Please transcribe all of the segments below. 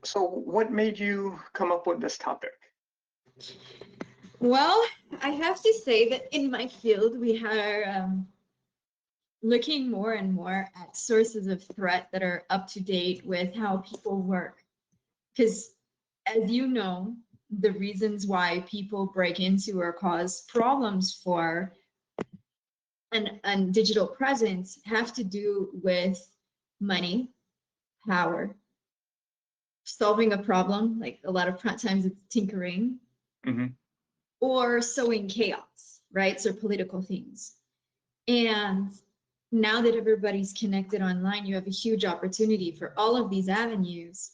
So what made you come up with this topic? Well, I have to say that in my field, we are looking more and more at sources of threat that are up to date with how people work. Because as you know, the reasons why people break into or cause problems for an digital presence have to do with money, power, solving a problem, like a lot of times it's tinkering, or sowing chaos, right? So political things. And now that everybody's connected online, you have a huge opportunity for all of these avenues.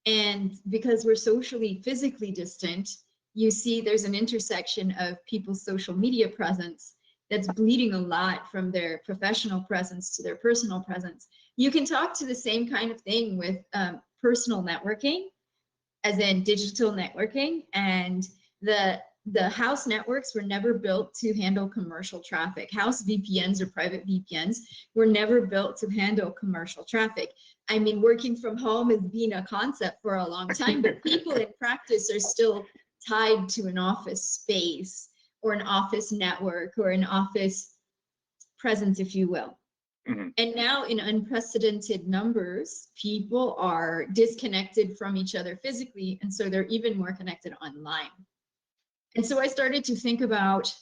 And because we're socially, physically distant, you see there's an intersection of people's social media presence that's bleeding a lot from their professional presence to their personal presence. You can talk to the same kind of thing with personal networking, as in digital networking, and the house networks were never built to handle commercial traffic. House VPNs or private VPNs were never built to handle commercial traffic. I mean, working from home has been a concept for a long time, but people in practice are still tied to an office space or an office network or an office presence, if you will. And now in unprecedented numbers, people are disconnected from each other physically, and so they're even more connected online. And so I started to think about,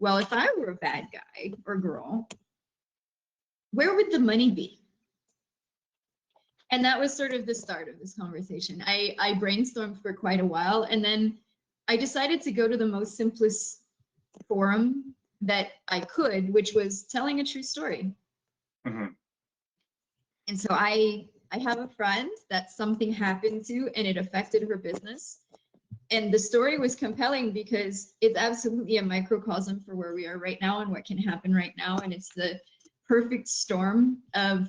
well, if I were a bad guy or girl, where would the money be? And that was sort of the start of this conversation. I brainstormed for quite a while, and then I decided to go to the most simplest forum that I could, which was telling a true story. And so I have a friend that something happened to and it affected her business. And the story was compelling because it's absolutely a microcosm for where we are right now and what can happen right now. And it's the perfect storm of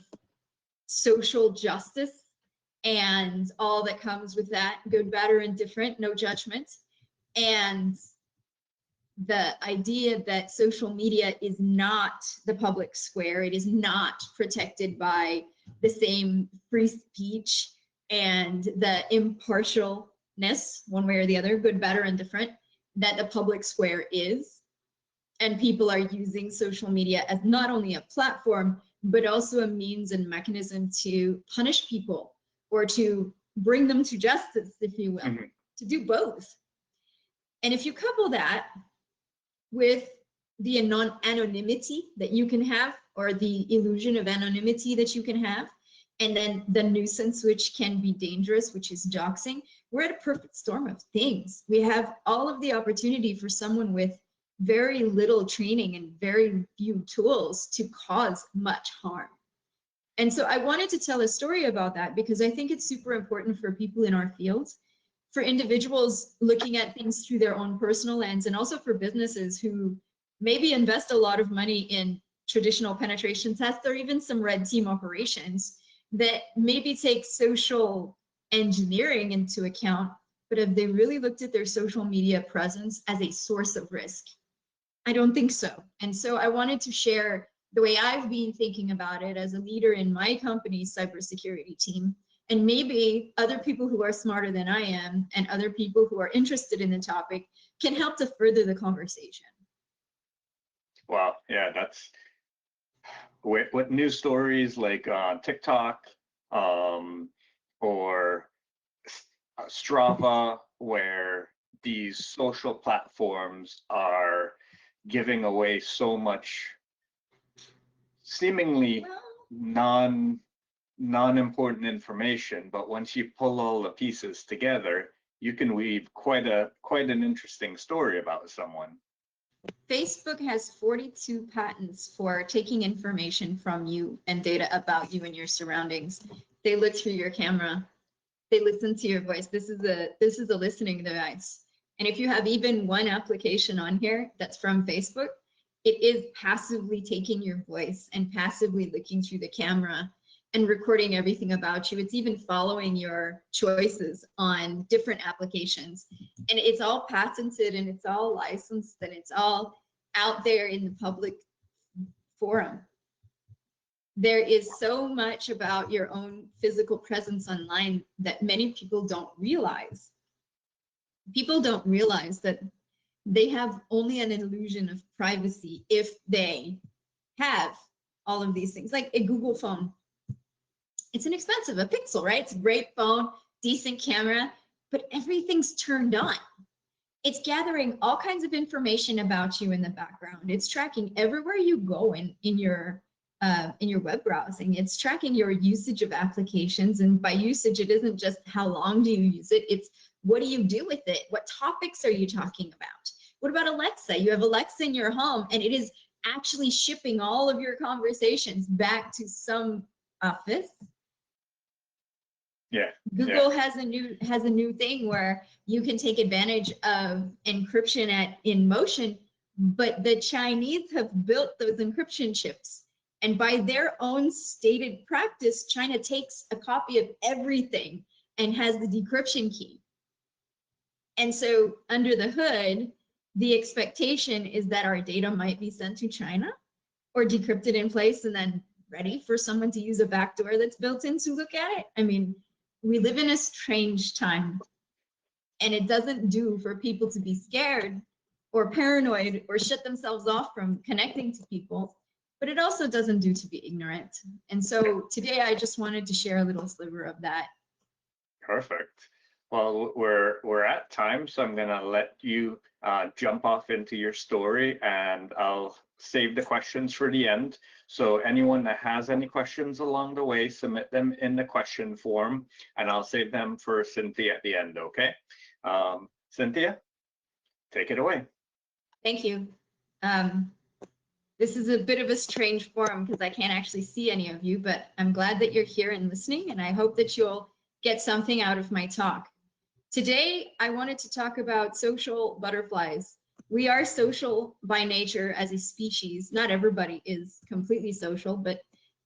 social justice and all that comes with that, good, bad, or indifferent, no judgment. And the idea that social media is not the public square, it is not protected by the same free speech and the impartialness, one way or the other, good, bad, or indifferent, that the public square is. And people are using social media as not only a platform, but also a means and mechanism to punish people or to bring them to justice, if you will, to do both. And if you couple that with the anonymity that you can have, or the illusion of anonymity that you can have, and then the nuisance, which can be dangerous, which is doxing, we're at a perfect storm of things. We have all of the opportunity for someone with very little training and very few tools to cause much harm. And so I wanted to tell a story about that because I think it's super important for people in our fields, for individuals looking at things through their own personal lens, and also for businesses who maybe invest a lot of money in traditional penetration tests or even some red team operations that maybe take social engineering into account, but have they really looked at their social media presence as a source of risk? I don't think so. And so I wanted to share the way I've been thinking about it as a leader in my company's cybersecurity team. And maybe other people who are smarter than I am and other people who are interested in the topic can help to further the conversation. Wow, yeah, that's with news stories like TikTok or Strava, where these social platforms are giving away so much seemingly non-important information, but once you pull all the pieces together, you can weave quite an interesting story about someone. Facebook has 42 patents for taking information from you and data about you and your surroundings. They look through your camera. They listen to your voice. This is a listening device. And if you have even one application on here that's from Facebook, it is passively taking your voice and passively looking through the camera and recording everything about you. It's even following your choices on different applications. And it's all patented and it's all licensed and it's all out there in the public forum. there is so much about your own physical presence online that many people don't realize. People don't realize that they have only an illusion of privacy if they have all of these things, like a Google phone. It's inexpensive, a Pixel, right? It's a great phone, decent camera, but everything's turned on. It's gathering all kinds of information about you in the background. It's tracking everywhere you go in your web browsing. It's tracking your usage of applications. And by usage, it isn't just how long do you use it, it's what do you do with it? What topics are you talking about? What about Alexa? You have Alexa in your home, and it is actually shipping all of your conversations back to some office. Yeah. Google has a new thing where you can take advantage of encryption in motion, but the Chinese have built those encryption chips. And by their own stated practice, China takes a copy of everything and has the decryption key. And so under the hood, the expectation is that our data might be sent to China or decrypted in place and then ready for someone to use a backdoor that's built in to look at it. I mean, we live in a strange time, and it doesn't do for people to be scared or paranoid or shut themselves off from connecting to people, but it also doesn't do to be ignorant. And so today I just wanted to share a little sliver of that. Perfect. Well, we're at time, so I'm gonna let you jump off into your story, and I'll save the questions for the end. So anyone that has any questions along the way, submit them in the question form, and I'll save them for Cynthia at the end, okay? Cynthia, take it away. Thank you. This is a bit of a strange forum because I can't actually see any of you, but I'm glad that you're here and listening, and I hope that you'll get something out of my talk. Today, I wanted to talk about social butterflies. We are social by nature as a species. Not everybody is completely social, but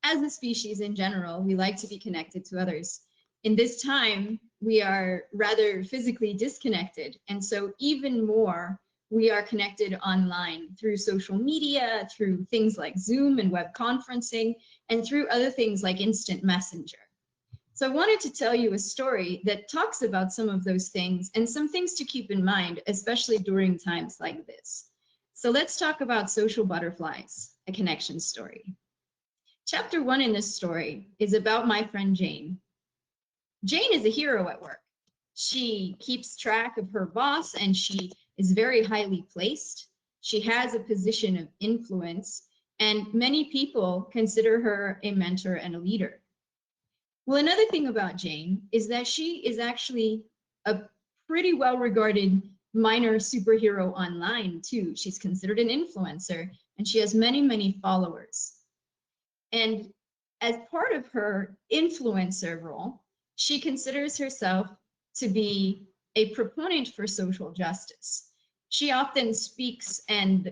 as a species in general, we like to be connected to others. In this time, we are rather physically disconnected. And so even more, we are connected online through social media, through things like Zoom and web conferencing, and through other things like instant messenger. So I wanted to tell you a story that talks about some of those things and some things to keep in mind, especially during times like this. So let's talk about social butterflies, a connection story. Chapter 1 in this story is about my friend Jane. Jane is a hero at work. She keeps track of her boss and she is very highly placed. She has a position of influence, and many people consider her a mentor and a leader. Well, another thing about Jane is that she is actually a pretty well-regarded minor superhero online too. She's considered an influencer, and she has many, many followers. And as part of her influencer role, she considers herself to be a proponent for social justice. She often speaks and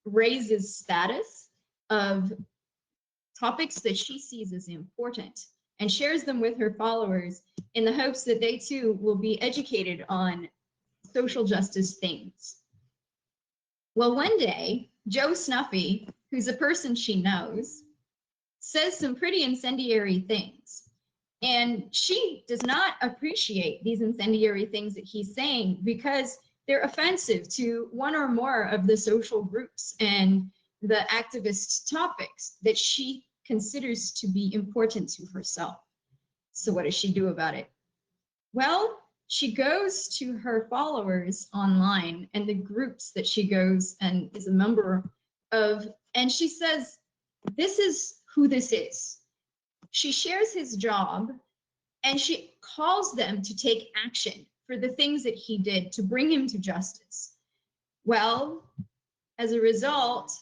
raises status of topics that she sees as important and shares them with her followers in the hopes that they too will be educated on social justice things. Well, one day, Joe Snuffy, who's a person she knows, says some pretty incendiary things. And she does not appreciate these incendiary things that he's saying because they're offensive to one or more of the social groups and the activist topics that she considers to be important to herself. So what does she do about it? Well, she goes to her followers online and the groups that she goes and is a member of, and she says, this is who this is. She shares his job and she calls them to take action for the things that he did to bring him to justice. Well, as a result,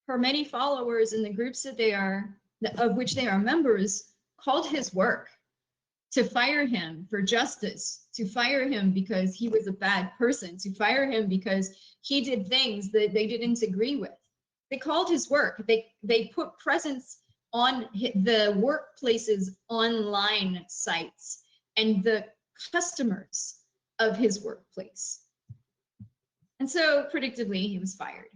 her many followers in the groups of which they are members called his work to fire him for justice, to fire him because he was a bad person, to fire him because he did things that they didn't agree with. They called his work. They put presence on the workplace's online sites and the customers of his workplace. And so predictably, he was fired.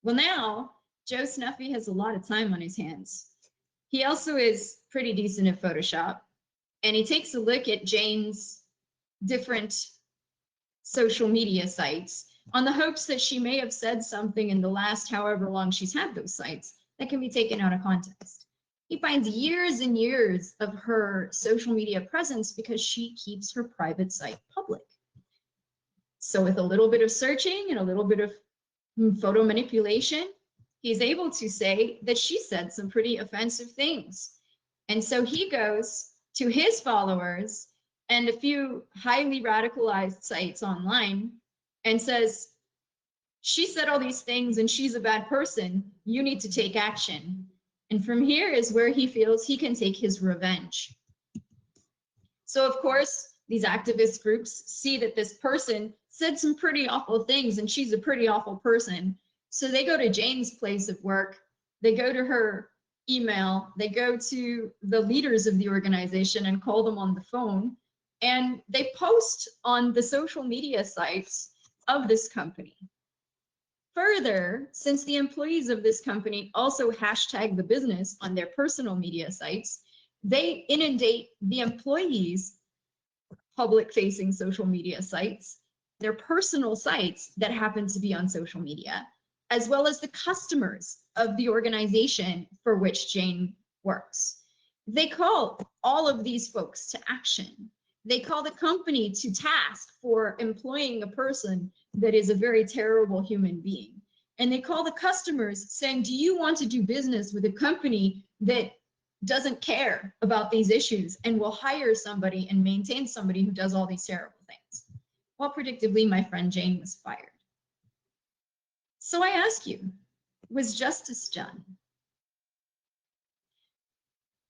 Well, now Joe Snuffy has a lot of time on his hands. He also is pretty decent at Photoshop, and he takes a look at Jane's different social media sites on the hopes that she may have said something in the last however long she's had those sites that can be taken out of context. He finds years and years of her social media presence because she keeps her private site public. So with a little bit of searching and a little bit of photo manipulation, he's able to say that she said some pretty offensive things. And so he goes to his followers and a few highly radicalized sites online and says, she said all these things and she's a bad person. You need to take action. And from here is where he feels he can take his revenge. So of course, these activist groups see that this person said some pretty awful things and she's a pretty awful person. So they go to Jane's place of work, they go to her email, they go to the leaders of the organization and call them on the phone, and they post on the social media sites of this company. Further, since the employees of this company also hashtag the business on their personal media sites, they inundate the employees' public-facing social media sites, their personal sites that happen to be on social media, as well as the customers of the organization for which Jane works. They call all of these folks to action. They call the company to task for employing a person that is a very terrible human being. And they call the customers saying, do you want to do business with a company that doesn't care about these issues and will hire somebody and maintain somebody who does all these terrible things? Well, predictably, my friend Jane was fired. So I ask you, was justice done?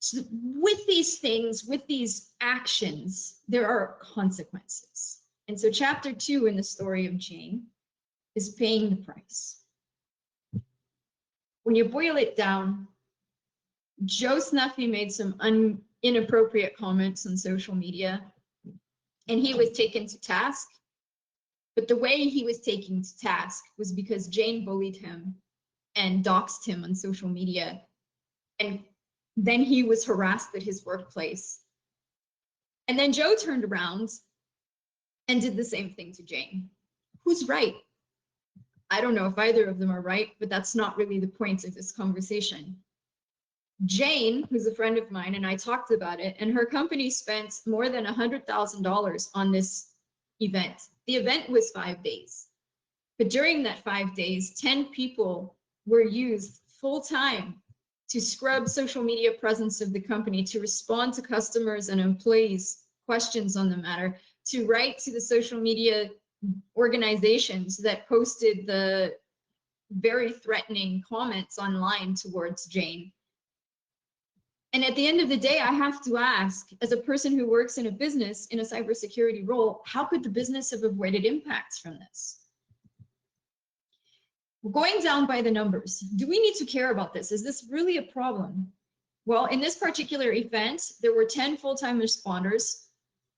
So with these things, with these actions, there are consequences. And so chapter 2 in the story of Jane is paying the price. When you boil it down, Joe Snuffy made some inappropriate comments on social media, and he was taken to task. But the way he was taken to task was because Jane bullied him and doxed him on social media. And then he was harassed at his workplace. And then Joe turned around and did the same thing to Jane. Who's right? I don't know if either of them are right, but that's not really the point of this conversation. Jane, who's a friend of mine, and I talked about it, and her company spent more than $100,000 on this event. The event was 5 days. But during that 5 days, 10 people were used full-time to scrub social media presence of the company, to respond to customers and employees' questions on the matter, to write to the social media organizations that posted the very threatening comments online towards Jane. And at the end of the day, I have to ask, as a person who works in a business in a cybersecurity role, how could the business have avoided impacts from this? Going down by the numbers, do we need to care about this? Is this really a problem? Well, in this particular event, there were 10 full-time responders,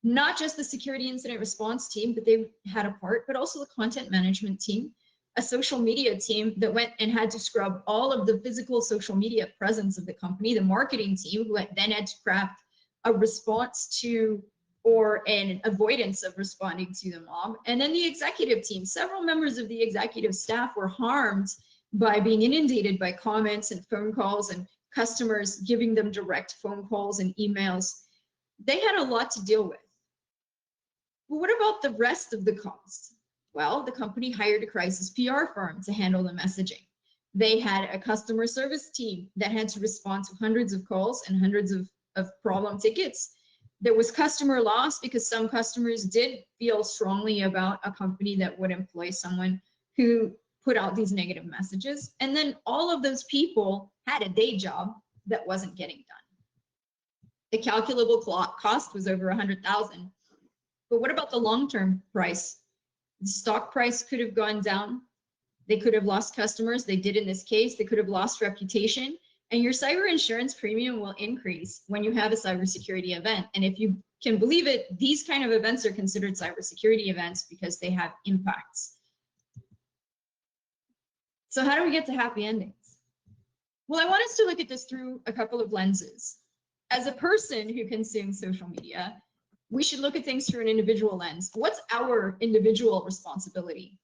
not just the security incident response team, but they had a part, but also the content management team, a social media team that went and had to scrub all of the physical social media presence of the company, the marketing team who then had to craft a response to or an avoidance of responding to the mob, and then the executive team. Several members of the executive staff were harmed by being inundated by comments and phone calls and customers giving them direct phone calls and emails. They had a lot to deal with. But what about the rest of the costs? Well, the company hired a crisis PR firm to handle the messaging. They had a customer service team that had to respond to hundreds of calls and hundreds of problem tickets. There was customer loss because some customers did feel strongly about a company that would employ someone who put out these negative messages. And then all of those people had a day job that wasn't getting done. The calculable cost was over 100,000. But what about the long-term price? The stock price could have gone down. They could have lost customers. They did in this case. They could have lost reputation. And your cyber insurance premium will increase when you have a cybersecurity event. And if you can believe it, these kind of events are considered cybersecurity events because they have impacts. So how do we get to happy endings? Well, I want us to look at this through a couple of lenses. As a person who consumes social media, we should look at things through an individual lens. What's our individual responsibility?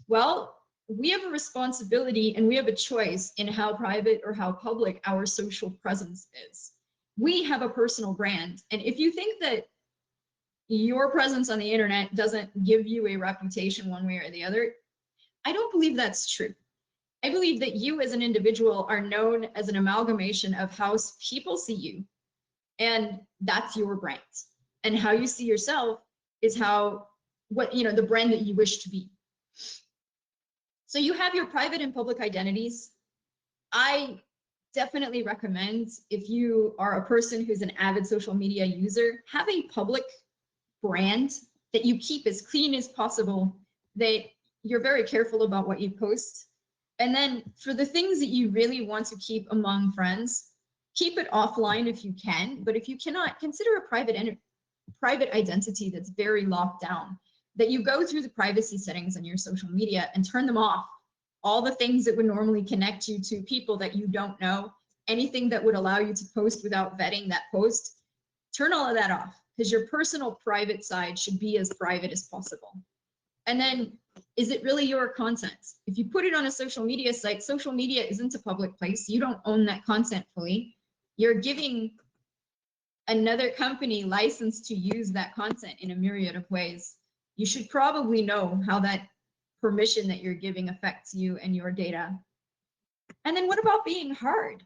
Well, we have a responsibility and we have a choice in how private or how public our social presence is. We have a personal brand. And if you think that your presence on the internet doesn't give you a reputation one way or the other, I don't believe that's true. I believe that you as an individual are known as an amalgamation of how people see you, and that's your brand. And how you see yourself is the brand that you wish to be. So you have your private and public identities. I definitely recommend, if you are a person who's an avid social media user, have a public brand that you keep as clean as possible, that you're very careful about what you post. And then for the things that you really want to keep among friends, keep it offline if you can. But if you cannot, consider a private identity that's very locked down, that you go through the privacy settings on your social media and turn them off. All the things that would normally connect you to people that you don't know, anything that would allow you to post without vetting that post, turn all of that off, because your personal private side should be as private as possible. And then, is it really your content? If you put it on a social media site, social media isn't a public place. You don't own that content fully. You're giving another company license to use that content in a myriad of ways. You should probably know how that permission that you're giving affects you and your data. And then what about being hard?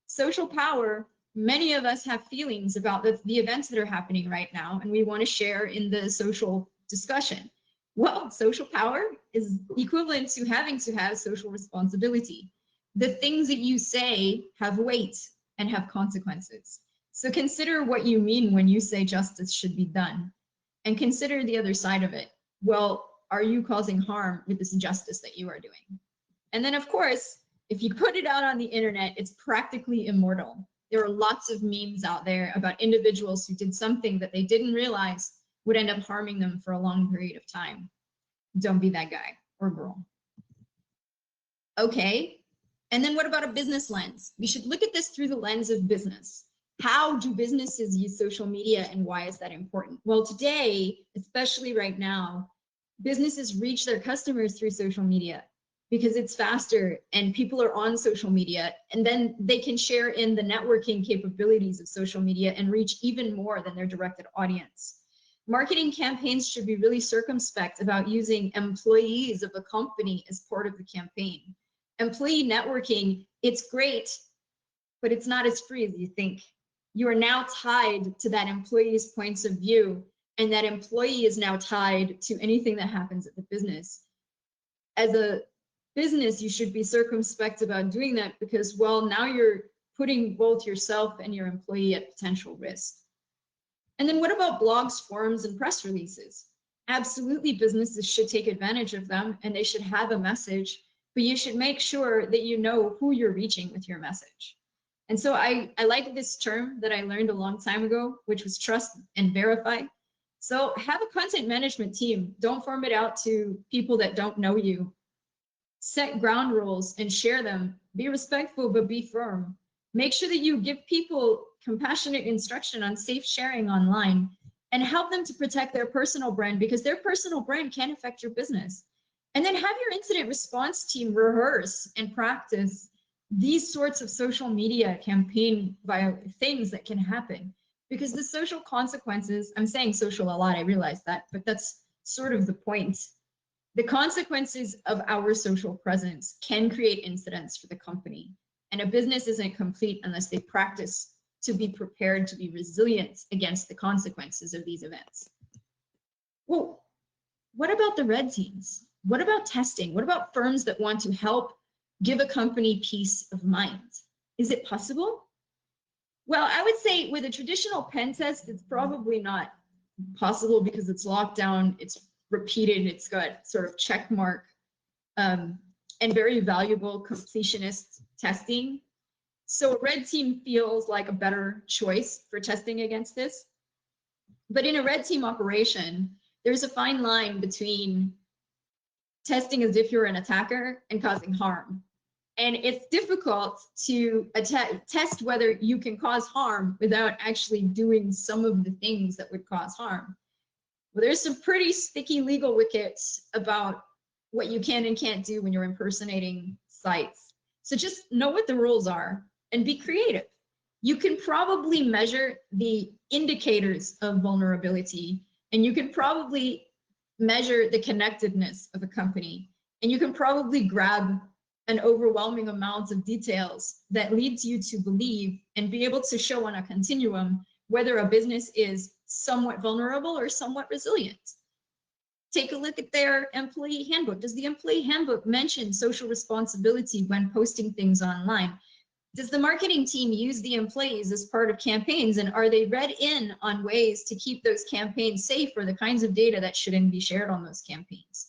Social power, many of us have feelings about the events that are happening right now, and we want to share in the social discussion. Well, social power is equivalent to having to have social responsibility. The things that you say have weight and have consequences. So consider what you mean when you say justice should be done, and consider the other side of it. Well, are you causing harm with this injustice that you are doing? And then, of course, if you put it out on the internet, it's practically immortal. There are lots of memes out there about individuals who did something that they didn't realize would end up harming them for a long period of time. Don't be that guy or girl. Okay, and then what about a business lens? We should look at this through the lens of business. How do businesses use social media, and why is that important? Well, today, especially right now, businesses reach their customers through social media because it's faster and people are on social media, and then they can share in the networking capabilities of social media and reach even more than their directed audience. Marketing campaigns should be really circumspect about using employees of a company as part of the campaign. Employee networking, it's great, but it's not as free as you think. You are now tied to that employee's points of view, and that employee is now tied to anything that happens at the business. As a business, you should be circumspect about doing that because, well, now you're putting both yourself and your employee at potential risk. And then what about blogs, forums, and press releases? Absolutely, businesses should take advantage of them and they should have a message, but you should make sure that you know who you're reaching with your message. And so I like this term that I learned a long time ago, which was trust and verify. So have a content management team. Don't farm it out to people that don't know you. Set ground rules and share them. Be respectful, but be firm. Make sure that you give people compassionate instruction on safe sharing online, and help them to protect their personal brand, because their personal brand can affect your business. And then have your incident response team rehearse and practice these sorts of social media campaign via things that can happen, because the social consequences, I'm saying social a lot, I realize that, but that's sort of the point. The consequences of our social presence can create incidents for the company, and a business isn't complete unless they practice to be prepared to be resilient against the consequences of these events. Well, what about the red teams? What about testing? What about firms that want to help give a company peace of mind? Is it possible? Well, I would say with a traditional pen test, it's probably not possible because it's locked down, it's repeated, it's got sort of check mark and very valuable completionist testing. So a red team feels like a better choice for testing against this. But in a red team operation, there's a fine line between testing as if you're an attacker and causing harm. And it's difficult to test whether you can cause harm without actually doing some of the things that would cause harm. Well, there's some pretty sticky legal wickets about what you can and can't do when you're impersonating sites. So just know what the rules are and be creative. You can probably measure the indicators of vulnerability, and you can probably measure the connectedness of a company, and you can probably grab an overwhelming amount of details that leads you to believe and be able to show on a continuum whether a business is somewhat vulnerable or somewhat resilient. Take a look at their employee handbook. Does the employee handbook mention social responsibility when posting things online? Does the marketing team use the employees as part of campaigns, and are they read in on ways to keep those campaigns safe or the kinds of data that shouldn't be shared on those campaigns?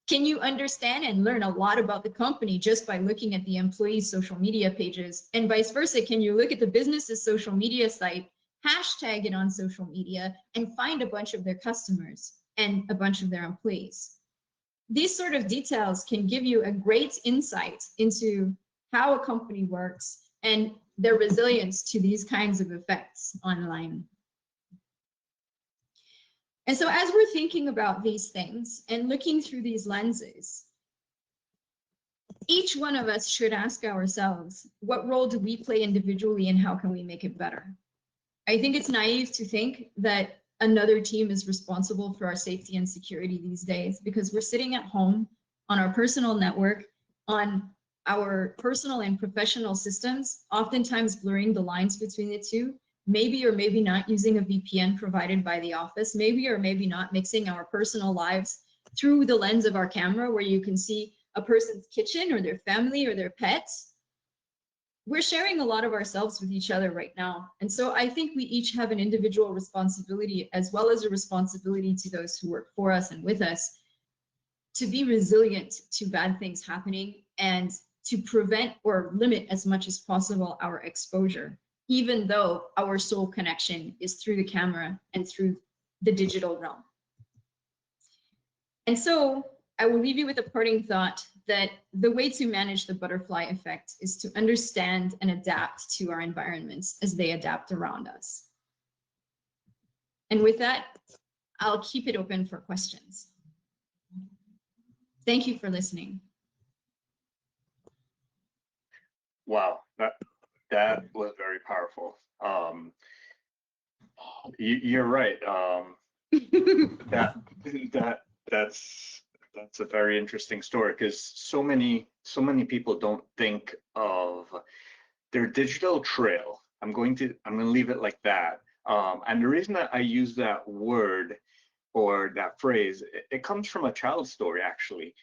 Can you understand and learn a lot about the company just by looking at the employees' social media pages? And vice versa, can you look at the business's social media site, hashtag it on social media, and find a bunch of their customers and a bunch of their employees? These sort of details can give you a great insight into how a company works and their resilience to these kinds of effects online. And so as we're thinking about these things and looking through these lenses, each one of us should ask ourselves, what role do we play individually and how can we make it better? I think it's naive to think that another team is responsible for our safety and security these days, because we're sitting at home on our personal network, on our personal and professional systems, oftentimes blurring the lines between the two. Maybe or maybe not using a VPN provided by the office, maybe or maybe not mixing our personal lives through the lens of our camera where you can see a person's kitchen or their family or their pets. We're sharing a lot of ourselves with each other right now. And so I think we each have an individual responsibility, as well as a responsibility to those who work for us and with us, to be resilient to bad things happening and to prevent or limit as much as possible our exposure, even though our sole connection is through the camera and through the digital realm. And so I will leave you with a parting thought that the way to manage the butterfly effect is to understand and adapt to our environments as they adapt around us. And with that, I'll keep it open for questions. Thank you for listening. Wow, that was very powerful. You're right. That's a very interesting story, because so many people don't think of their digital trail. I'm going to leave it like that. And the reason that I use that word or that phrase, it comes from a child's story, actually,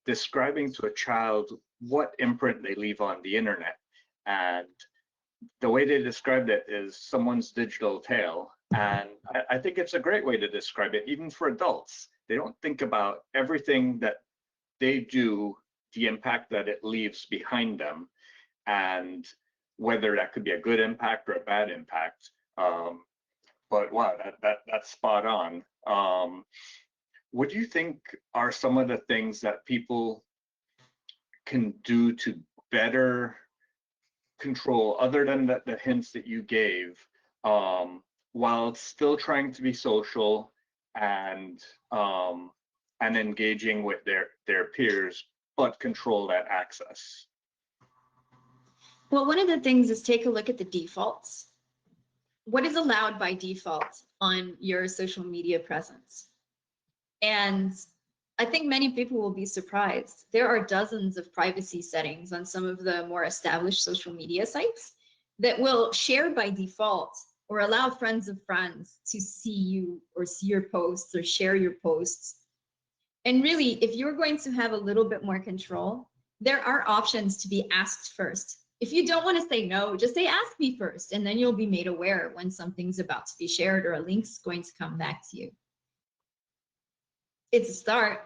describing to a child what imprint they leave on the internet. And the way they described it is someone's digital tail. And I think it's a great way to describe it, even for adults. They don't think about everything that they do, the impact that it leaves behind them, and whether that could be a good impact or a bad impact. But wow, that's spot on. What do you think are some of the things that people can do to better control, other than the hints that you gave, while still trying to be social and engaging with their peers, but control that access? Well, one of the things is take a look at the defaults. What is allowed by default on your social media presence? And I think many people will be surprised. There are dozens of privacy settings on some of the more established social media sites that will share by default or allow friends of friends to see you or see your posts or share your posts. And really, if you're going to have a little bit more control, there are options to be asked first. If you don't want to say no, just say ask me first, and then you'll be made aware when something's about to be shared or a link's going to come back to you. It's a start.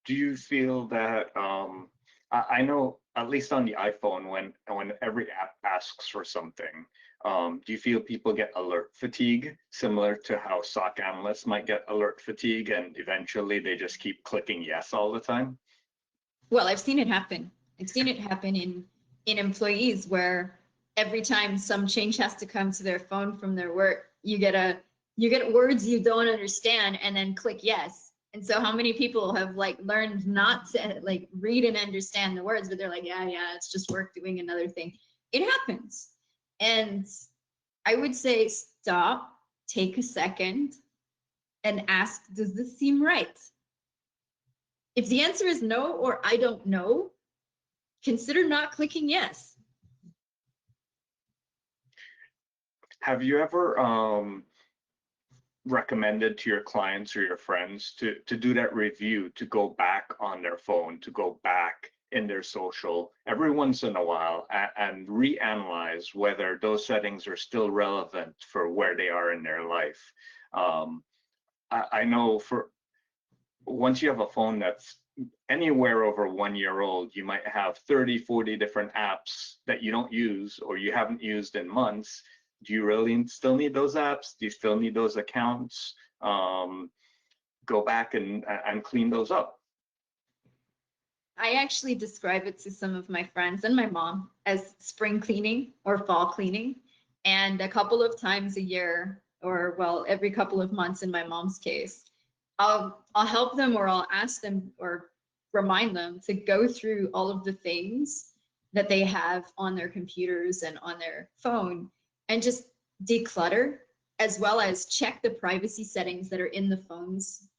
Do you feel that, I know at least on the iPhone, when every app asks for something, do you feel people get alert fatigue, similar to how SOC analysts might get alert fatigue, and eventually they just keep clicking yes all the time? Well, I've seen it happen. I've seen it happen in employees where every time some change has to come to their phone from their work, you get words you don't understand and then click yes. And so how many people have like learned not to like read and understand the words, but they're like, yeah, it's just work doing another thing. It happens. And I would say stop, take a second, and ask, does this seem right? If the answer is no or I don't know, consider not clicking yes. Have you ever recommended to your clients or your friends to do that review, to go back on their phone, to go back in their social every once in a while and reanalyze whether those settings are still relevant for where they are in their life? I know for once you have a phone that's anywhere over 1 year old, you might have 30, 40 different apps that you don't use or you haven't used in months. Do you really still need those apps? Do you still need those accounts? Go back and clean those up. I actually describe it to some of my friends and my mom as spring cleaning or fall cleaning. And a couple of times a year, or well, every couple of months in my mom's case, I'll help them or I'll ask them or remind them to go through all of the things that they have on their computers and on their phone and just declutter, as well as check the privacy settings that are in the phone's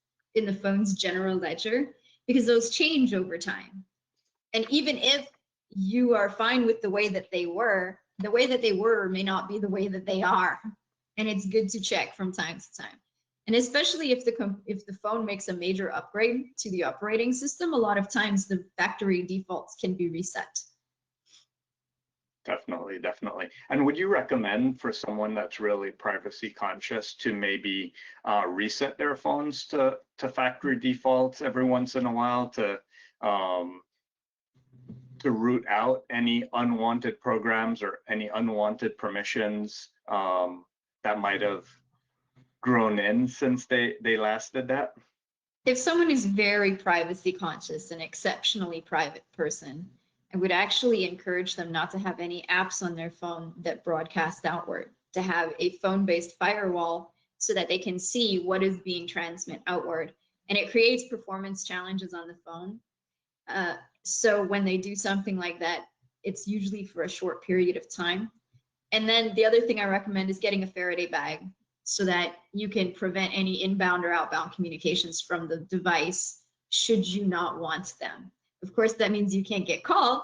general ledger, because those change over time. And even if you are fine with the way that they were may not be the way that they are. And it's good to check from time to time. And especially if the phone makes a major upgrade to the operating system, a lot of times the factory defaults can be reset. Definitely, definitely. And would you recommend for someone that's really privacy conscious to maybe reset their phones to factory defaults every once in a while to root out any unwanted programs or any unwanted permissions that might have grown in since they last did that? If someone is very privacy conscious, an exceptionally private person, I would actually encourage them not to have any apps on their phone that broadcast outward, to have a phone-based firewall so that they can see what is being transmitted outward. And it creates performance challenges on the phone. So when they do something like that, it's usually for a short period of time. And then the other thing I recommend is getting a Faraday bag so that you can prevent any inbound or outbound communications from the device should you not want them. Of course, that means you can't get called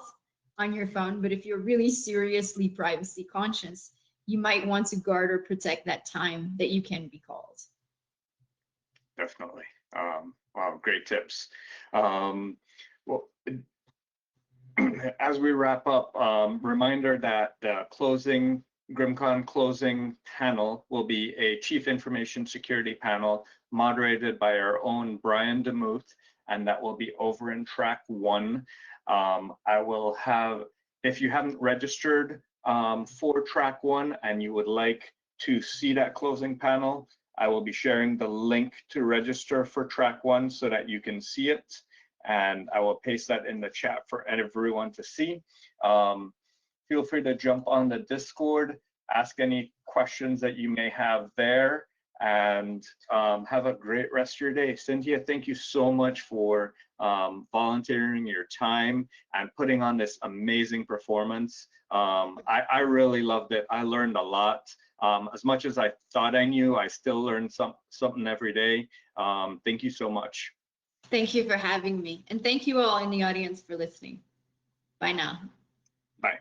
on your phone, but if you're really seriously privacy conscious, you might want to guard or protect that time that you can be called. Definitely. Wow, great tips. Well, as we wrap up, reminder that the GRIMMCon closing panel will be a Chief Information Security panel moderated by our own Brian DeMuth, and that will be over in track 1. I will have, if you haven't registered for track 1 and you would like to see that closing panel, I will be sharing the link to register for track 1 so that you can see it. And I will paste that in the chat for everyone to see. Feel free to jump on the Discord, ask any questions that you may have there, and have a great rest of your day. Cynthia, thank you so much for volunteering your time and putting on this amazing performance. I really loved it. I learned a lot. As much as I thought I knew, I still learn something every day. Thank you so much. Thank you for having me. And thank you all in the audience for listening. Bye now. Bye.